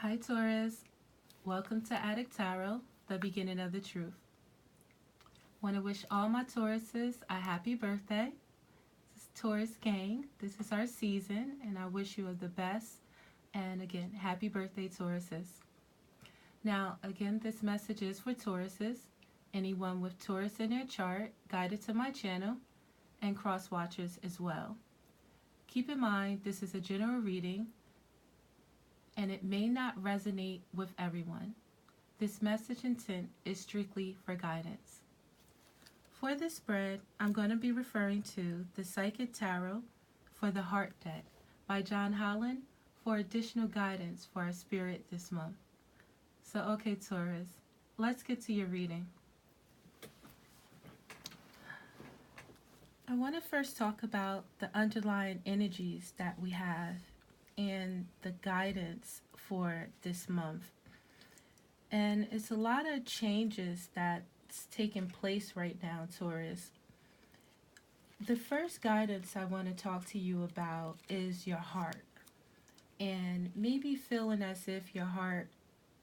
Hi Taurus, welcome to Addict Tarot, the beginning of the truth. Want to wish all my Tauruses a happy birthday. This is Taurus Gang. This is our season, and I wish you the best. And again, happy birthday, Tauruses. Now, again, this message is for Tauruses, anyone with Taurus in their chart, guided to my channel, and cross watchers as well. Keep in mind, this is a general reading, and it may not resonate with everyone. This message intent is strictly for guidance. For this spread, I'm going to be referring to the Psychic Tarot for the Heart Deck by John Holland for additional guidance for our spirit this month. So, okay, Taurus, let's get to your reading. I want to first talk about the underlying energies that we have and the guidance for this month. And it's a lot of changes that's taking place right now, Taurus. The first guidance I want to talk to you about is your heart. And maybe feeling as if your heart,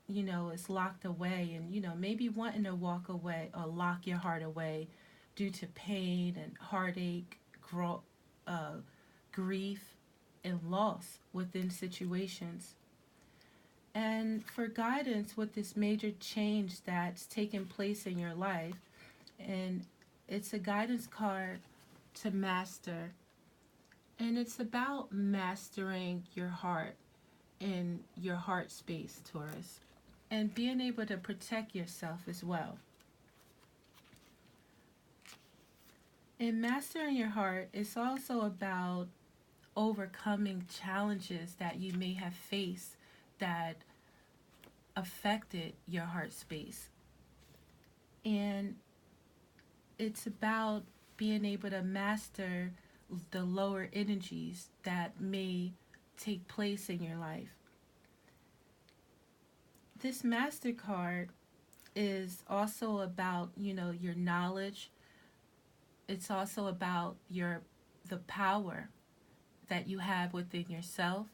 is locked away and, maybe wanting to walk away or lock your heart away due to pain and heartache, grief, and loss within situations. And for guidance with this major change that's taken place in your life, and it's a guidance card to master, and it's about mastering your heart and your heart space, Taurus, and being able to protect yourself as well. In mastering your heart, it's also about overcoming challenges that you may have faced that affected your heart space. And it's about being able to master the lower energies that may take place in your life. This Master card is also about, your knowledge. It's also about the power that you have within yourself,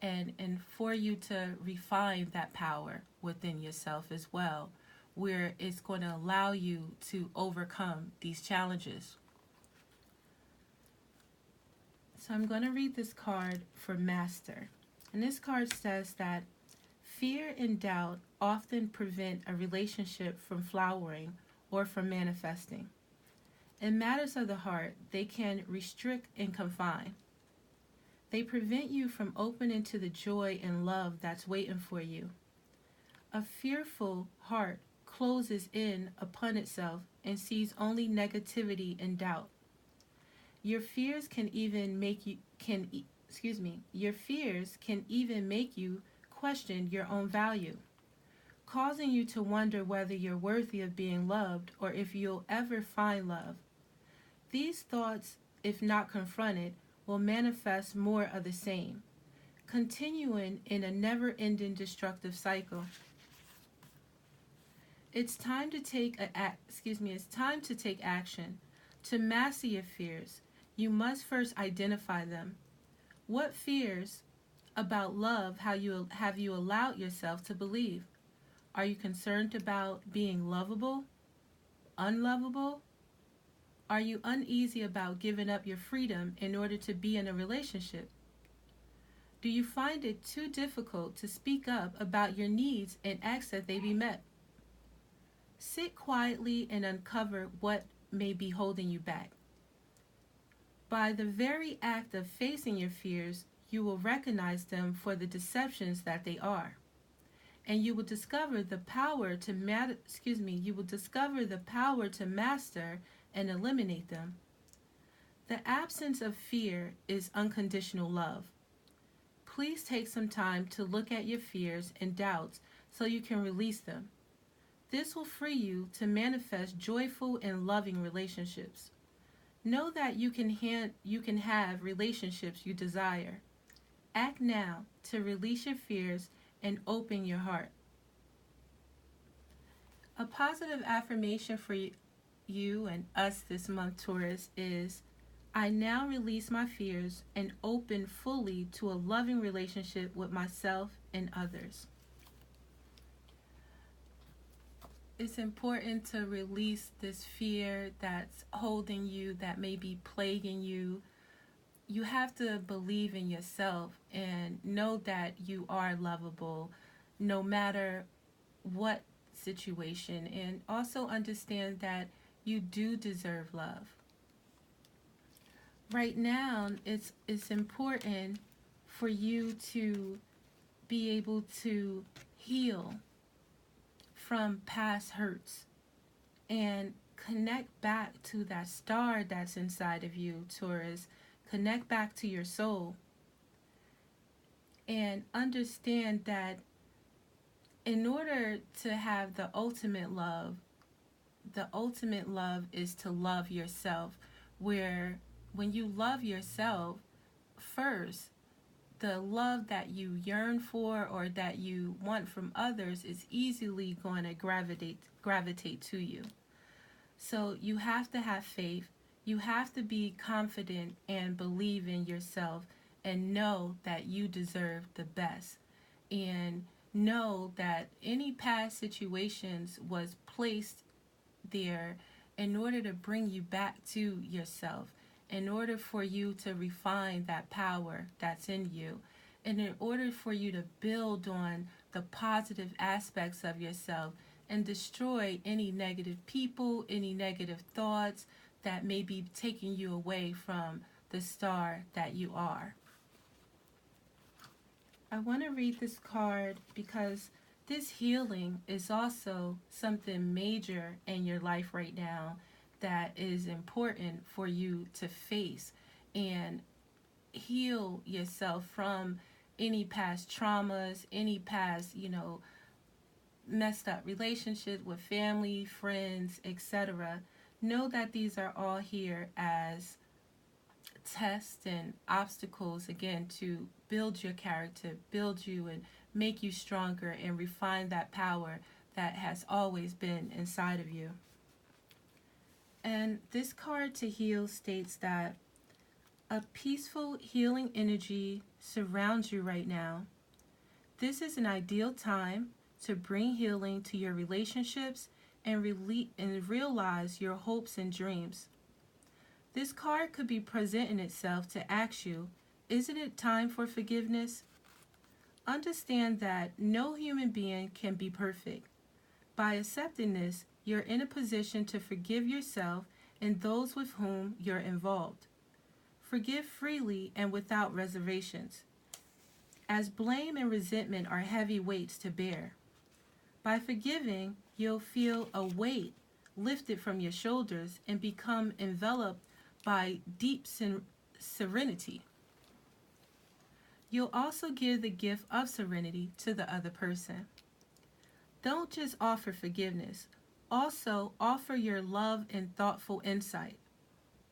and for you to refine that power within yourself as well, where it's going to allow you to overcome these challenges. So I'm going to read this card for Master. And this card says that fear and doubt often prevent a relationship from flowering or from manifesting. In matters of the heart, they can restrict and confine. They prevent you from opening to the joy and love that's waiting for you. A fearful heart closes in upon itself and sees only negativity and doubt. Your fears can even make you question your own value, causing you to wonder whether you're worthy of being loved or if you'll ever find love. These thoughts, if not confronted, will manifest more of the same, continuing in a never-ending destructive cycle. It's time to take action. To master your fears, you must first identify them. What fears about love have you allowed yourself to believe? Are you concerned about being lovable, unlovable? Are you uneasy about giving up your freedom in order to be in a relationship? Do you find it too difficult to speak up about your needs and ask that they be met? Sit quietly and uncover what may be holding you back. By the very act of facing your fears, you will recognize them for the deceptions that they are. And you will discover the power to master and eliminate them. The absence of fear is unconditional love. Please take some time to look at your fears and doubts so you can release them. This will free you to manifest joyful and loving relationships. Know that you can have relationships you desire. Act now to release your fears and open your heart. A positive affirmation for you and us this month, Taurus, is I now release my fears and open fully to a loving relationship with myself and others. it's important to release this fear that's holding you, that may be plaguing you. You have to believe in yourself and know that you are lovable no matter what situation, and also understand that you do deserve love. Right now, it's important for you to be able to heal from past hurts and connect back to that star that's inside of you, Taurus. Connect back to your soul and understand that in order to have the ultimate love is to love yourself. Where when you love yourself first, the love that you yearn for or that you want from others is easily going to gravitate to you. So you have to have faith. You have to be confident and believe in yourself and know that you deserve the best. And know that any past situations was placed there in order to bring you back to yourself, in order for you to refine that power that's in you, and in order for you to build on the positive aspects of yourself and destroy any negative people, any negative thoughts that may be taking you away from the star that you are. I want to read this card because this healing is also something major in your life right now that is important for you to face and heal yourself from any past traumas, any past, messed up relationships with family, friends, etc. Know that these are all here as tests and obstacles, again, to build your character, build you, and make you stronger and refine that power that has always been inside of you. And this card to heal states that a peaceful healing energy surrounds you right now. This is an ideal time to bring healing to your relationships and realize your hopes and dreams. This card could be presenting itself to ask you, isn't it time for forgiveness? Understand that no human being can be perfect. By accepting this, you're in a position to forgive yourself and those with whom you're involved. Forgive freely and without reservations, as blame and resentment are heavy weights to bear. By forgiving, you'll feel a weight lifted from your shoulders and become enveloped by deep serenity. You'll also give the gift of serenity to the other person. Don't just offer forgiveness, also offer your love and thoughtful insight.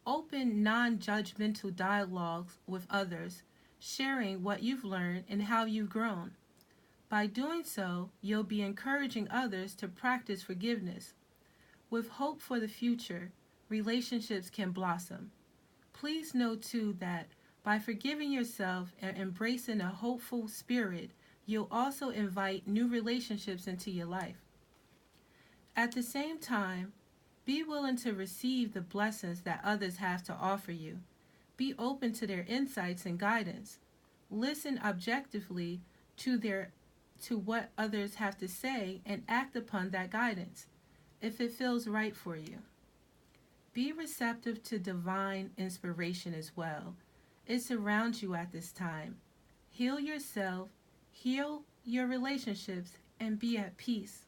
Open non-judgmental dialogues with others, sharing what you've learned and how you've grown. By doing so, you'll be encouraging others to practice forgiveness. With hope for the future, relationships can blossom. Please know too that by forgiving yourself and embracing a hopeful spirit, you'll also invite new relationships into your life. At the same time, be willing to receive the blessings that others have to offer you. Be open to their insights and guidance. Listen objectively to what others have to say and act upon that guidance if it feels right for you. Be receptive to divine inspiration as well. It surrounds you at this time. Heal yourself, heal your relationships, and be at peace.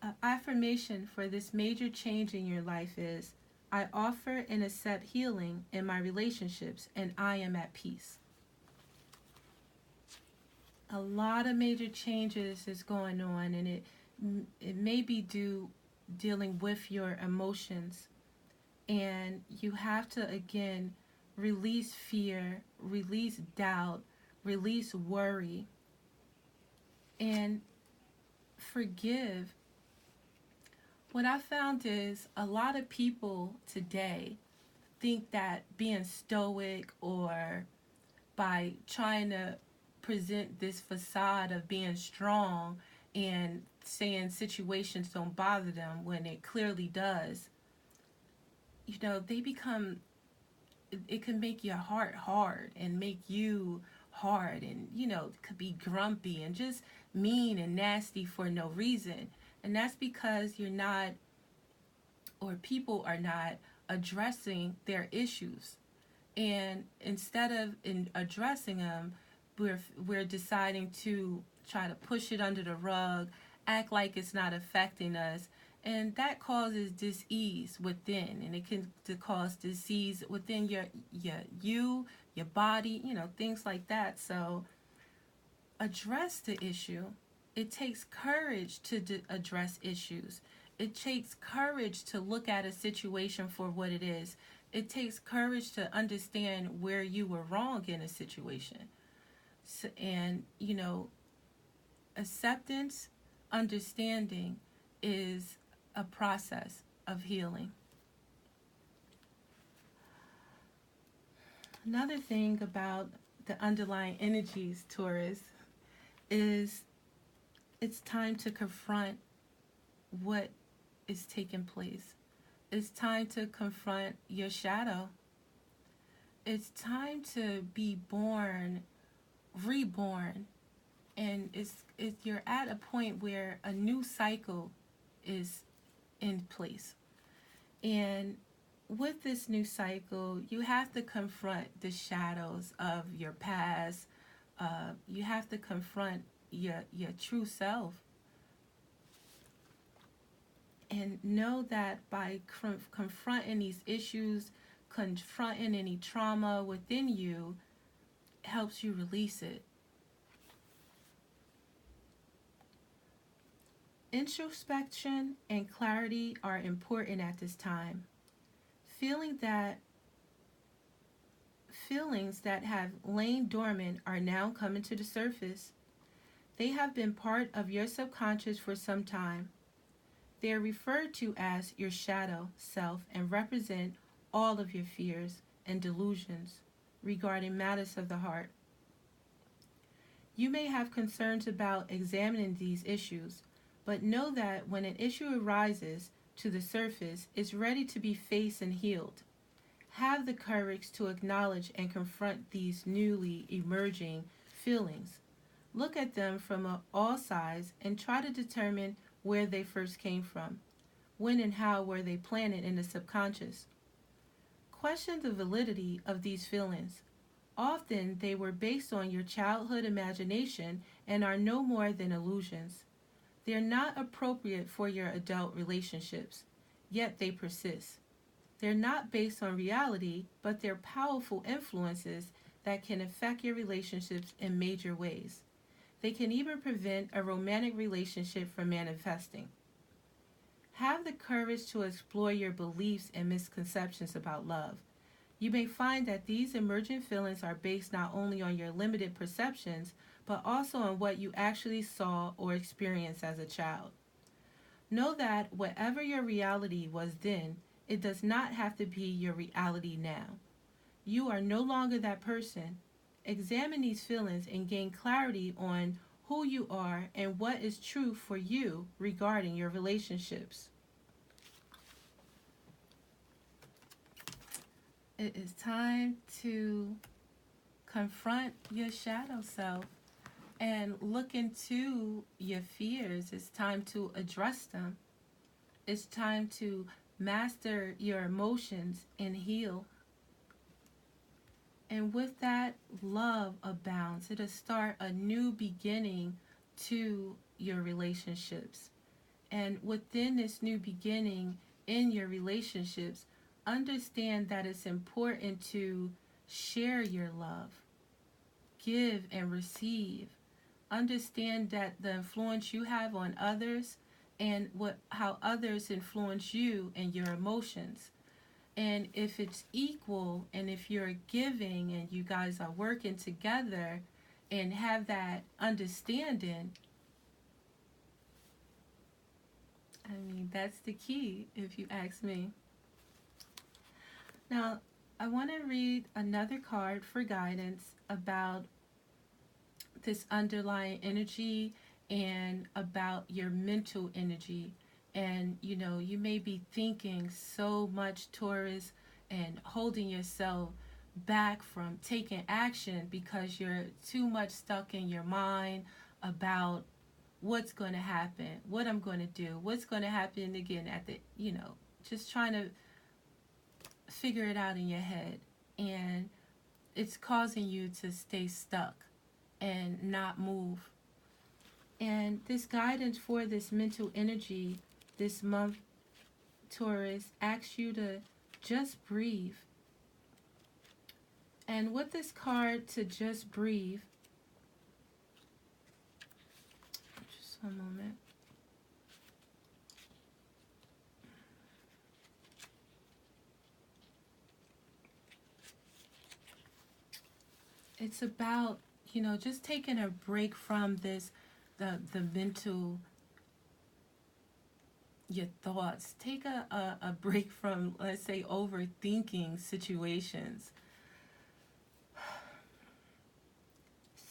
An affirmation for this major change in your life is, I offer and accept healing in my relationships, and I am at peace. A lot of major changes is going on, and it may be dealing with your emotions, and you have to again release fear, release doubt, release worry, and forgive. What I found is a lot of people today think that being stoic or by trying to present this facade of being strong and saying situations don't bother them when it clearly does, they become, it can make your heart hard and make you hard, and could be grumpy and just mean and nasty for no reason. And that's because you're not, or people are not, addressing their issues. And instead of addressing them, we're deciding to try to push it under the rug, act like it's not affecting us, and that causes dis-ease within, and it can cause disease within your body, things like that. So address the issue. It takes courage to address issues. It takes courage to look at a situation for what it is. It takes courage to understand where you were wrong in a situation. So, and, acceptance, understanding is a process of healing. Another thing about the underlying energies, Taurus, is it's time to confront what is taking place. It's time to confront your shadow. It's time to be born, reborn, and you're at a point where a new cycle is in place. And with this new cycle, you have to confront the shadows of your past. You have to confront your true self. And know that by confronting these issues, confronting any trauma within you, helps you release it. Introspection and clarity are important at this time. Feelings that have lain dormant are now coming to the surface. They have been part of your subconscious for some time. They are referred to as your shadow self and represent all of your fears and delusions regarding matters of the heart. You may have concerns about examining these issues, but know that when an issue arises to the surface, it's ready to be faced and healed. Have the courage to acknowledge and confront these newly emerging feelings. Look at them from all sides and try to determine where they first came from. When and how were they planted in the subconscious? Question the validity of these feelings. Often they were based on your childhood imagination and are no more than illusions. They are not appropriate for your adult relationships, yet they persist. They're not based on reality, but they're powerful influences that can affect your relationships in major ways. They can even prevent a romantic relationship from manifesting. Have the courage to explore your beliefs and misconceptions about love. You may find that these emergent feelings are based not only on your limited perceptions, but also on what you actually saw or experienced as a child. Know that whatever your reality was then, it does not have to be your reality now. You are no longer that person. Examine these feelings and gain clarity on who you are and what is true for you regarding your relationships. It is time to confront your shadow self and look into your fears. It's time to address them. It's time to master your emotions and heal. And with that, love abounds. It'll start a new beginning to your relationships. And within this new beginning in your relationships, understand that it's important to share your love, give and receive. Understand that the influence you have on others and how others influence you and your emotions. And if it's equal, and if you're giving and you guys are working together and have that understanding, I mean, that's the key, if you ask me. Now, I want to read another card for guidance about this underlying energy and about your mental energy. And you may be thinking so much, Taurus, and holding yourself back from taking action because you're too much stuck in your mind about what's going to happen, what I'm going to do, what's going to happen again at the, just trying to figure it out in your head. And it's causing you to stay stuck and not move. And this guidance for this mental energy this month, Taurus, asks you to just breathe. And with this card to just breathe, just one moment. It's about, just taking a break from this, the mental, your thoughts. Take a break from, let's say, overthinking situations.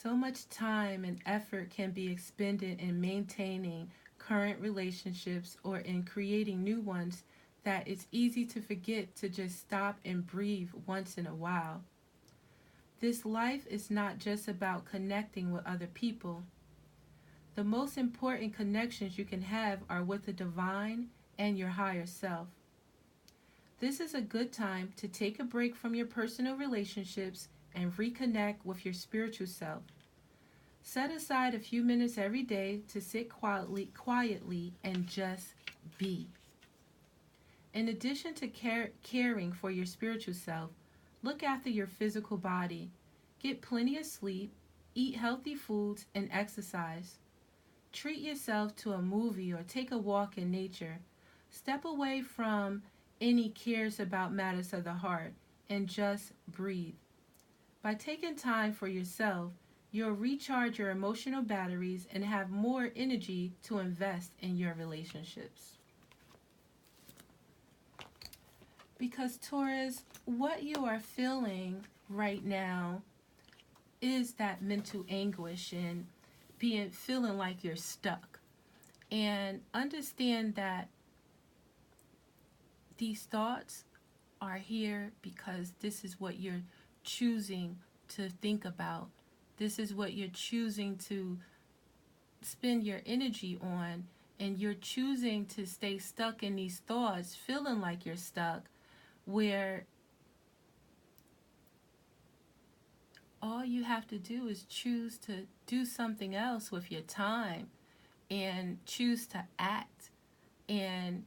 So much time and effort can be expended in maintaining current relationships or in creating new ones that it's easy to forget to just stop and breathe once in a while. This life is not just about connecting with other people. The most important connections you can have are with the divine and your higher self. This is a good time to take a break from your personal relationships and reconnect with your spiritual self. Set aside a few minutes every day to sit quietly and just be. In addition to caring for your spiritual self, look after your physical body. Get plenty of sleep, eat healthy foods, and exercise. Treat yourself to a movie or take a walk in nature. Step away from any cares about matters of the heart and just breathe. By taking time for yourself, you'll recharge your emotional batteries and have more energy to invest in your relationships. Because, Taurus, what you are feeling right now is that mental anguish and feeling like you're stuck. And understand that these thoughts are here because this is what you're choosing to think about. This is what you're choosing to spend your energy on, and you're choosing to stay stuck in these thoughts, feeling like you're stuck, where all you have to do is choose to do something else with your time and choose to act and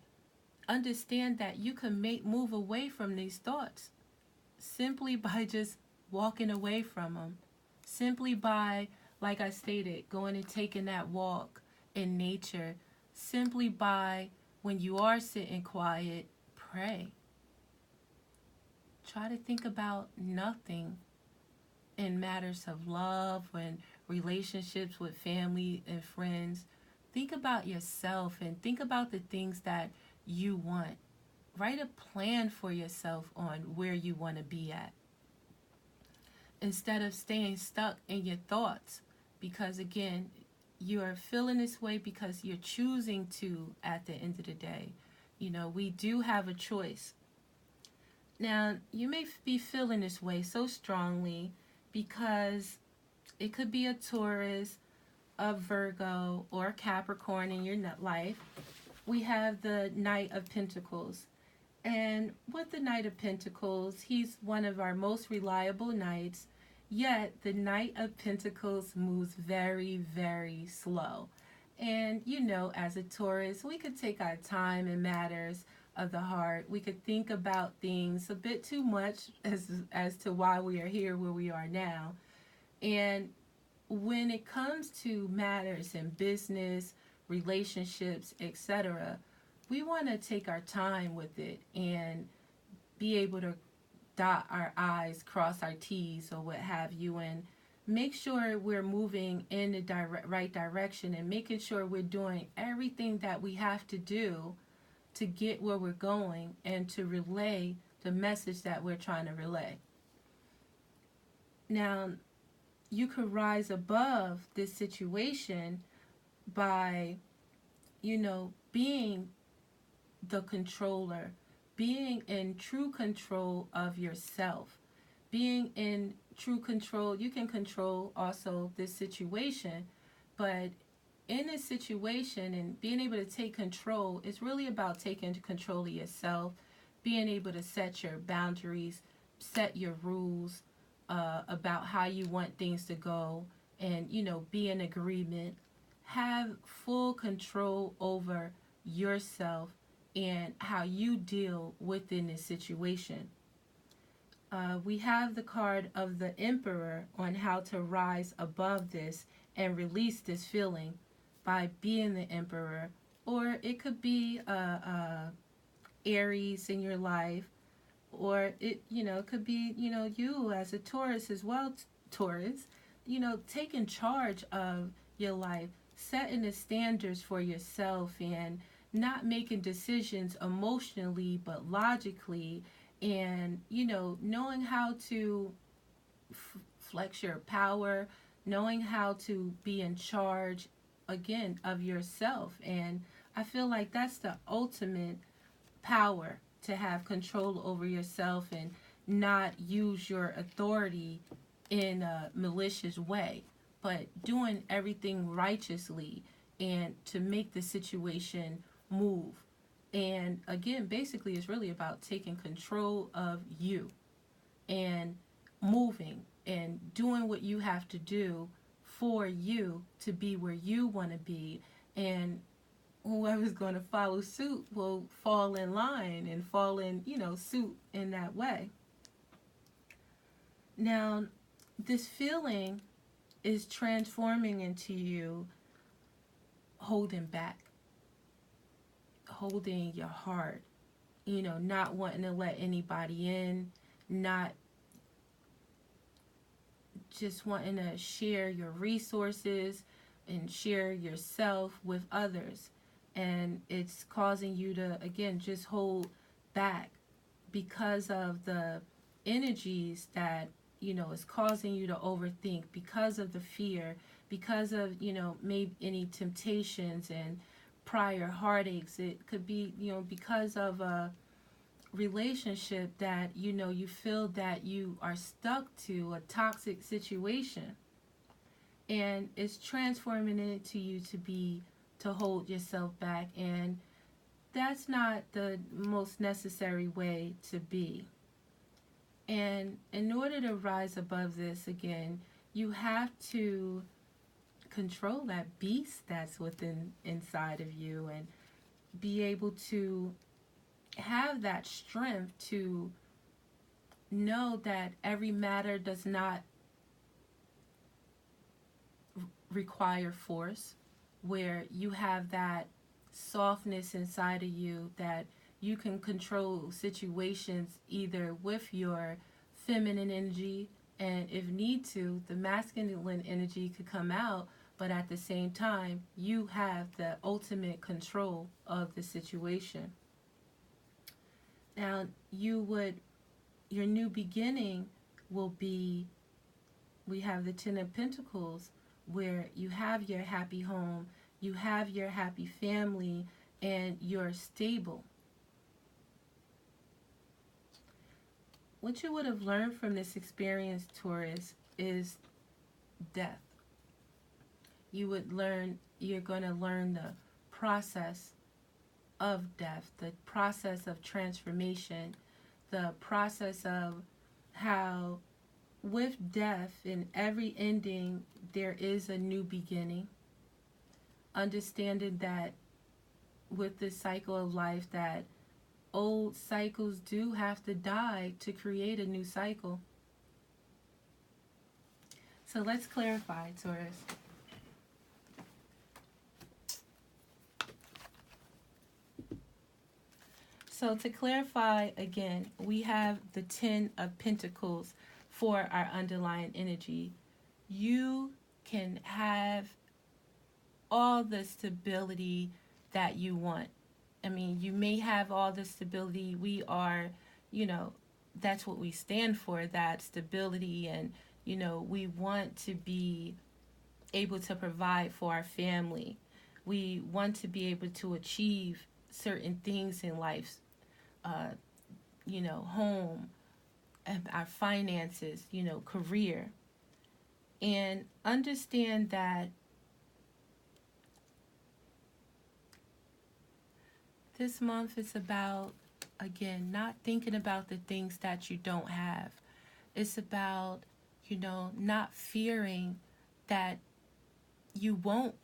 understand that you can move away from these thoughts simply by just walking away from them, simply by, like I stated, going and taking that walk in nature, simply by, when you are sitting quiet, pray. Try to think about nothing in matters of love and relationships with family and friends. Think about yourself and think about the things that you want. Write a plan for yourself on where you want to be at, instead of staying stuck in your thoughts. Because again, you are feeling this way because you're choosing to at the end of the day. We do have a choice. Now, you may be feeling this way so strongly because it could be a Taurus, a Virgo, or a Capricorn in your life. We have the Knight of Pentacles. And with the Knight of Pentacles, he's one of our most reliable knights, yet the Knight of Pentacles moves very, very slow. And as a Taurus, we could take our time in matters of the heart. We could think about things a bit too much as to why we are here where we are now. And when it comes to matters in business, relationships, etc., we want to take our time with it and be able to dot our I's, cross our T's, or what have you, and make sure we're moving in the right direction and making sure we're doing everything that we have to do to get where we're going and to relay the message that we're trying to relay. Now, you could rise above this situation by, being the controller, being in true control of yourself, being in true control. You can control also this situation, but in this situation and being able to take control, it's really about taking control of yourself, being able to set your boundaries, set your rules about how you want things to go, and be in agreement, have full control over yourself and how you deal within this situation. We have the card of the Emperor on how to rise above this and release this feeling by being the Emperor, or it could be Aries in your life, or it could be you as a Taurus as well. Taurus, taking charge of your life, setting the standards for yourself, and not making decisions emotionally but logically, and knowing how to flex your power, knowing how to be in charge again of yourself. And I feel like that's the ultimate power, to have control over yourself and not use your authority in a malicious way, but doing everything righteously and to make the situation move. And again, basically, it's really about taking control of you and moving and doing what you have to do for you to be where you want to be. And whoever's going to follow suit will fall in line and fall in, suit in that way. Now, this feeling is transforming into you holding back, holding your heart, not wanting to let anybody in, not just wanting to share your resources and share yourself with others. And it's causing you to, again, just hold back because of the energies that, is causing you to overthink, because of the fear, because of, maybe any temptations and prior heartaches. It could be, because of a relationship that you feel that you are stuck to a toxic situation, and it's transforming into you to hold yourself back, and that's not the most necessary way to be. And in order to rise above this, again, you have to control that beast that's within inside of you, and be able to have that strength to know that every matter does not require force, where you have that softness inside of you, that you can control situations either with your feminine energy, and if need to, the masculine energy could come out, but at the same time, you have the ultimate control of the situation. Now, your new beginning will be, we have the Ten of Pentacles, where you have your happy home, you have your happy family, and you're stable. What you would have learned from this experience, Taurus, is death. You're going to learn the process of death, the process of transformation, the process of how with death, in every ending, there is a new beginning. Understanding that with this cycle of life, that old cycles do have to die to create a new cycle. So let's clarify, Taurus. So to clarify again, we have the Ten of Pentacles for our underlying energy. You can have all the stability that you want. I mean, you may have all the stability. We are, that's what we stand for, that stability. And, we want to be able to provide for our family. We want to be able to achieve certain things in life, uh, home, our finances, career. And understand that this month is about, again, not thinking about the things that you don't have. It's about, not fearing that you won't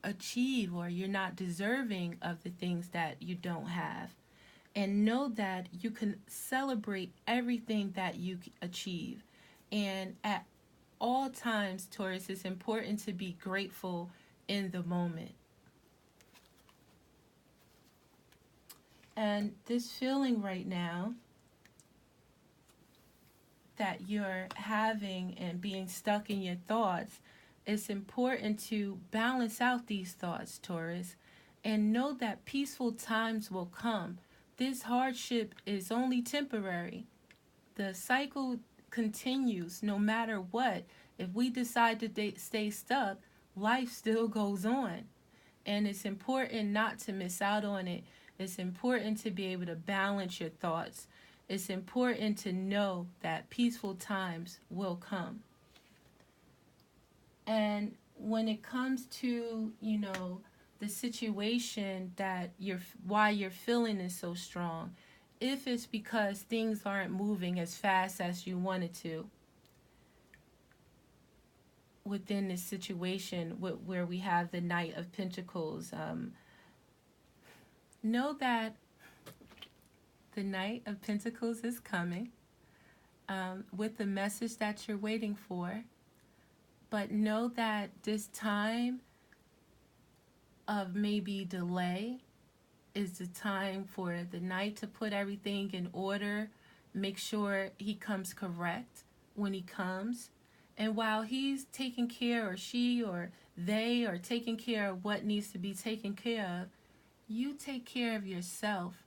achieve or you're not deserving of the things that you don't have. And know that you can celebrate everything that you achieve. And at all times, Taurus, it's important to be grateful in the moment. And this feeling right now that you're having and being stuck in your thoughts, it's important to balance out these thoughts, Taurus, and know that peaceful times will come. This hardship is only temporary. The cycle continues no matter what. If we decide to stay stuck, life still goes on. And it's important not to miss out on it. It's important to be able to balance your thoughts. It's important to know that peaceful times will come. And when it comes to, the situation that why your feeling is so strong, if it's because things aren't moving as fast as you wanted to within this situation where we have the Knight of Pentacles, know that the Knight of Pentacles is coming with the message that you're waiting for. But know that this time of maybe delay is the time for the Knight to put everything in order, make sure he comes correct when he comes. And while he's taking care, or she or they are taking care of what needs to be taken care of, you take care of yourself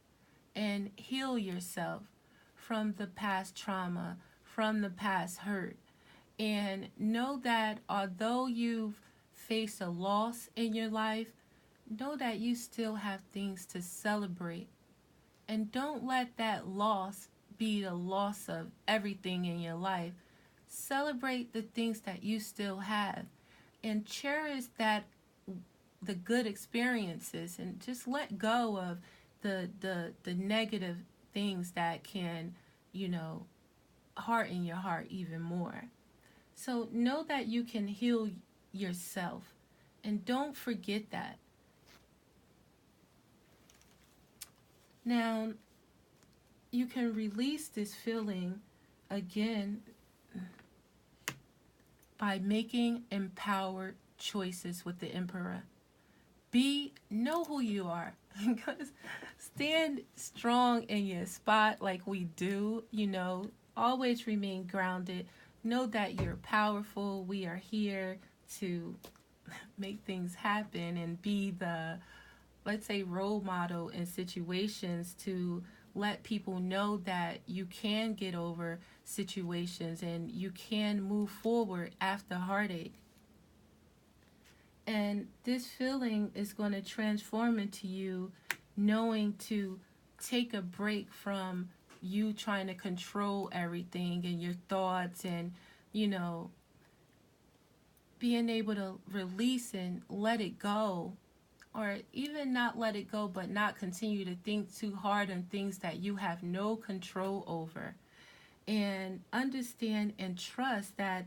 and heal yourself from the past trauma, from the past hurt. And know that although you've faced a loss in your life, know that you still have things to celebrate. And don't let that loss be the loss of everything in your life. Celebrate the things that you still have and cherish the good experiences, and just let go of the negative things that can, harden your heart even more. So know that you can heal yourself, and don't forget that. Now, you can release this feeling again by making empowered choices with the Emperor. Know who you are. Stand strong in your spot like we do, always remain grounded. Know that you're powerful. We are here to make things happen and be the, let's say, role model in situations to let people know that you can get over situations and you can move forward after heartache. And this feeling is going to transform into you knowing to take a break from you trying to control everything and your thoughts, and, being able to release and let it go, or even not let it go, but not continue to think too hard on things that you have no control over. And understand and trust that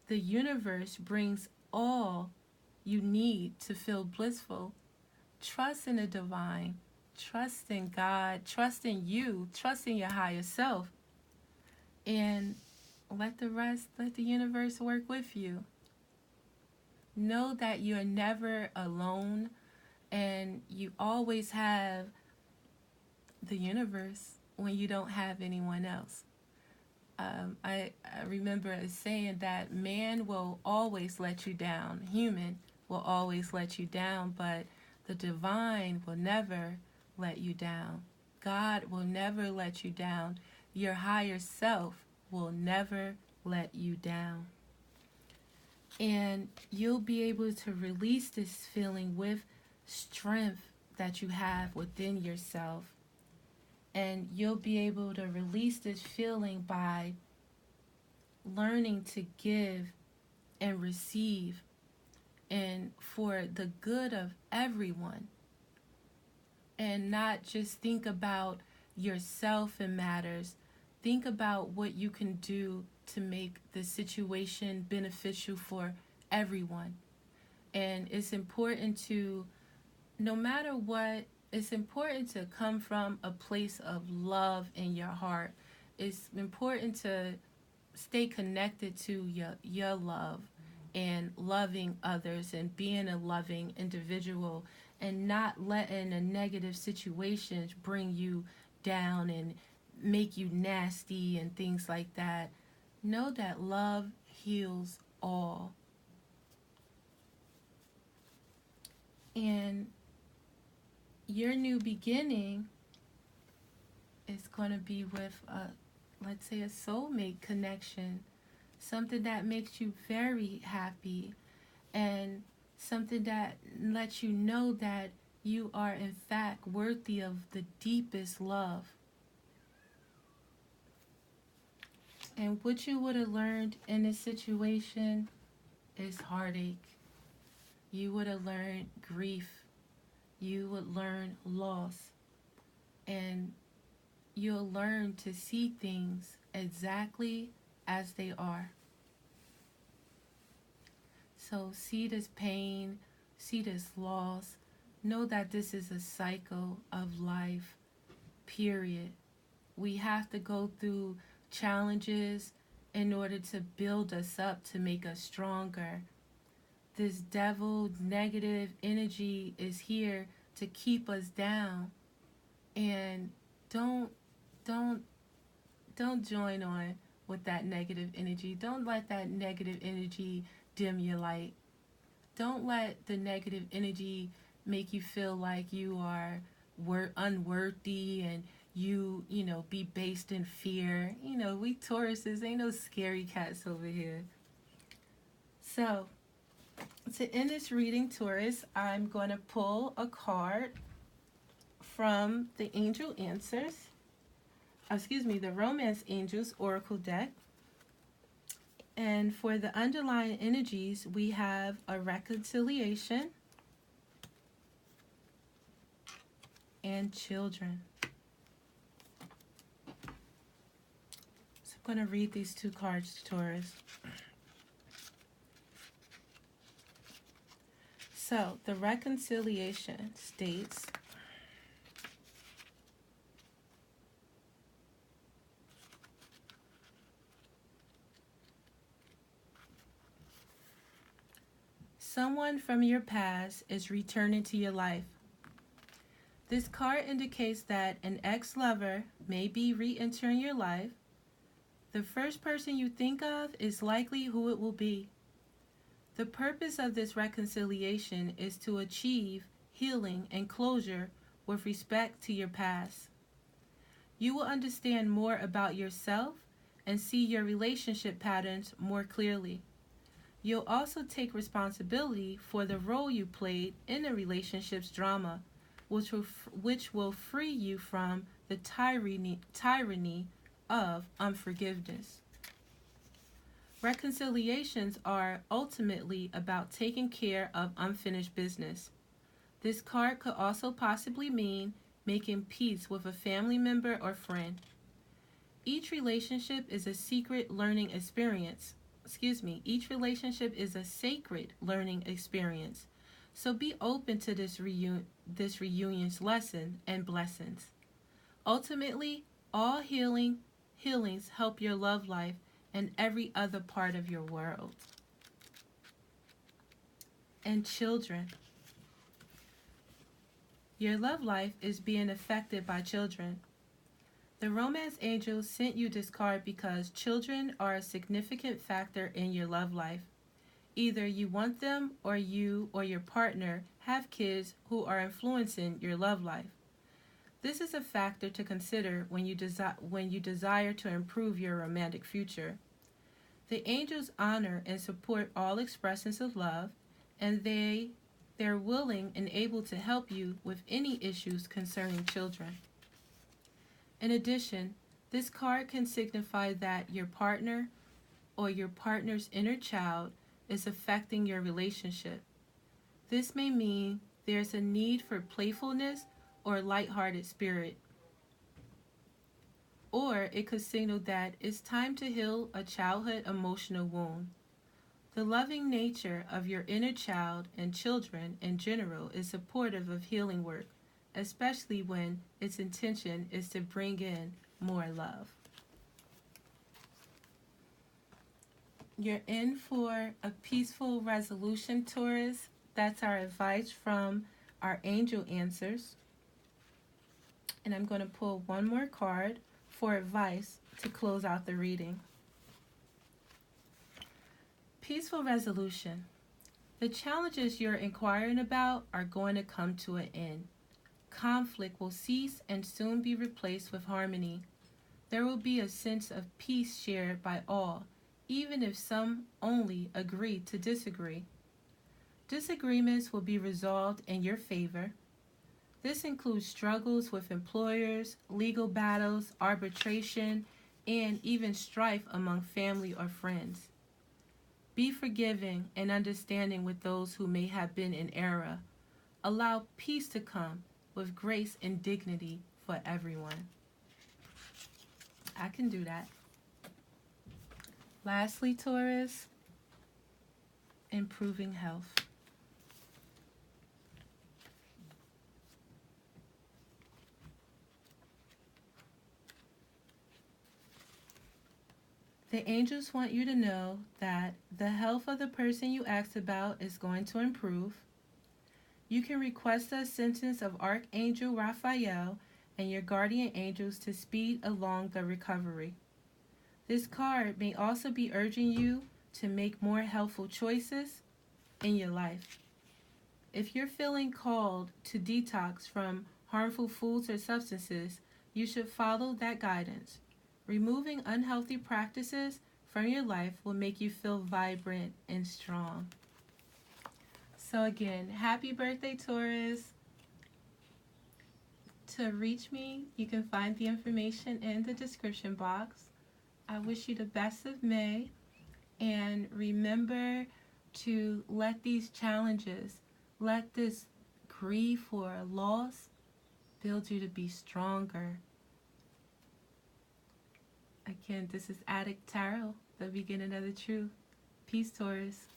the universe brings all you need to feel blissful. Trust in the divine. Trust in God. Trust in you. Trust in your higher self. And let the universe work with you. Know that you're never alone, and you always have the universe when you don't have anyone else. I remember saying that man will always let you down. Human will always let you down, but the divine will never let you down. God will never let you down. Your higher self will never let you down. And you'll be able to release this feeling with strength that you have within yourself. And you'll be able to release this feeling by learning to give and receive, and for the good of everyone, and not just think about yourself in matters. Think about what you can do to make the situation beneficial for everyone. And it's important to, no matter what, it's important to come from a place of love in your heart. It's important to stay connected to your love and loving others and being a loving individual, and not letting a negative situation bring you down and make you nasty and things like that. Know that love heals all. And your new beginning is going to be with let's say a soulmate connection, something that makes you very happy, and something that lets you know that you are in fact worthy of the deepest love. And what you would have learned in this situation is heartache. You would have learned grief. You would learn loss. And you'll learn to see things exactly as they are. So see this pain, see this loss. Know that this is a cycle of life, period. We have to go through challenges in order to build us up, to make us stronger. This devil negative energy is here to keep us down. And don't join on with that negative energy. Don't let that negative energy dim your light. Don't let the negative energy make you feel like you are unworthy, and you be based in fear. We Tauruses ain't no scary cats over here. So to end this reading, Taurus, I'm going to pull a card from the Angel Answers. The Romance Angels Oracle deck. And for the underlying energies, we have a reconciliation and children. So I'm going to read these two cards, Taurus. So the reconciliation states, someone from your past is returning to your life. This card indicates that an ex-lover may be re-entering your life. The first person you think of is likely who it will be. The purpose of this reconciliation is to achieve healing and closure with respect to your past. You will understand more about yourself and see your relationship patterns more clearly. You'll also take responsibility for the role you played in the relationship's drama, which will free you from the tyranny of unforgiveness. Reconciliations are ultimately about taking care of unfinished business. This card could also possibly mean making peace with a family member or friend. Each relationship is a secret learning experience. Each relationship is a sacred learning experience. So be open to this reunion's lesson and blessings. Ultimately, all healings help your love life and every other part of your world. And children. Your love life is being affected by children. The Romance Angels sent you this card because children are a significant factor in your love life. Either you want them, or you or your partner have kids who are influencing your love life. This is a factor to consider when you desire to improve your romantic future. The angels honor and support all expressions of love, and they They're willing and able to help you with any issues concerning children. In addition, this card can signify that your partner or your partner's inner child is affecting your relationship. This may mean there's a need for playfulness or lighthearted spirit. Or it could signal that it's time to heal a childhood emotional wound. The loving nature of your inner child and children in general is supportive of healing work, especially when its intention is to bring in more love. You're in for a peaceful resolution, Taurus. That's our advice from our angel answers. And I'm going to pull one more card for advice to close out the reading. Peaceful resolution. The challenges you're inquiring about are going to come to an end. Conflict will cease and soon be replaced with harmony. There will be a sense of peace shared by all, even if some only agree to disagree. Disagreements will be resolved in your favor. This includes struggles with employers, legal battles, arbitration, and even strife among family or friends. Be forgiving and understanding with those who may have been in error. Allow peace to come with grace and dignity for everyone. I can do that. Lastly, Taurus, improving health. The angels want you to know that the health of the person you asked about is going to improve. You can request the assistance of Archangel Raphael and your guardian angels to speed along the recovery. This card may also be urging you to make more helpful choices in your life. If you're feeling called to detox from harmful foods or substances, you should follow that guidance. Removing unhealthy practices from your life will make you feel vibrant and strong. So again, happy birthday, Taurus. To reach me, you can find the information in the description box. I wish you the best of May, and remember to let these challenges, let this grief or loss build you to be stronger. Again, this is Addict Tarot, the beginning of the truth. Peace, Taurus.